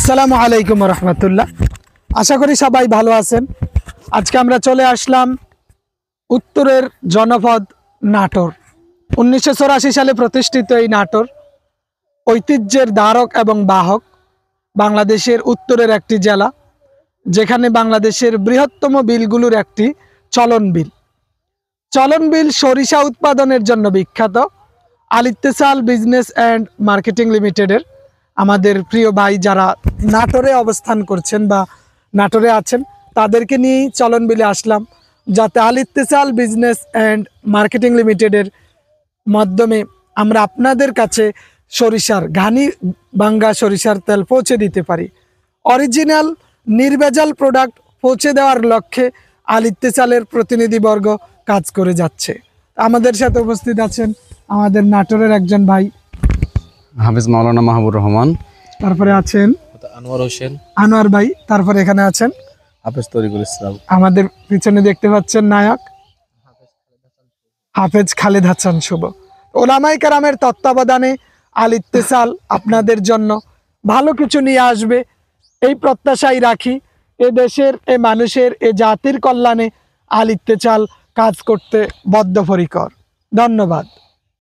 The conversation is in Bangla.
আসসালামু আলাইকুম রহমতুল্লাহ। আশা করি সবাই ভালো আছেন। আজকে আমরা চলে আসলাম উত্তরের জনপদ নাটোর। 1984 সালে প্রতিষ্ঠিত এই নাটোর ঐতিহ্যের ধারক এবং বাহক। বাংলাদেশের উত্তরের একটি জেলা, যেখানে বাংলাদেশের বৃহত্তম বিলগুলোর একটি চলন বিল। চলন বিল সরিষা উৎপাদনের জন্য বিখ্যাত। আল ইত্তেসাল বিজনেস অ্যান্ড মার্কেটিং লিমিটেডের আমাদের প্রিয় ভাই যারা নাটোরে অবস্থান করছেন বা নাটোরে আছেন, তাদেরকে নিয়েই চলন বিলে আসলাম, যাতে আল ইত্তেসাল বিজনেস অ্যান্ড মার্কেটিং লিমিটেডের মাধ্যমে আমরা আপনাদের কাছে সরিষার ঘানি ভাঙ্গা সরিষার তেল পৌঁছে দিতে পারি। অরিজিনাল নির্ভেজাল প্রোডাক্ট পৌঁছে দেওয়ার লক্ষ্যে আল ইত্তেসালের প্রতিনিধিবর্গ কাজ করে যাচ্ছে। আমাদের সাথে উপস্থিত আছেন আমাদের নাটোরের একজন ভাই হাফিজ মাওলানা মাহবুর রহমান, তারপরে আছেন আনোয়ার হোসেন, আনোয়ার ভাই, তারপরে এখানে আছেন হাফিজ তরিকুল ইসলাম। আমাদের পিছনে দেখতে পাচ্ছেন নায়ক হাফেজ খালেদ হাসান শুভ। ওলামায়ে কেরামের তত্ত্বাবধানে আল ইত্তেসাল আপনাদের জন্য ভালো কিছু নিয়ে আসবে, এই প্রত্যাশাই রাখি। এ দেশের, এ মানুষের, এ জাতির কল্যাণে আল ইত্তেসাল কাজ করতে বদ্ধপরিকর। ধন্যবাদ।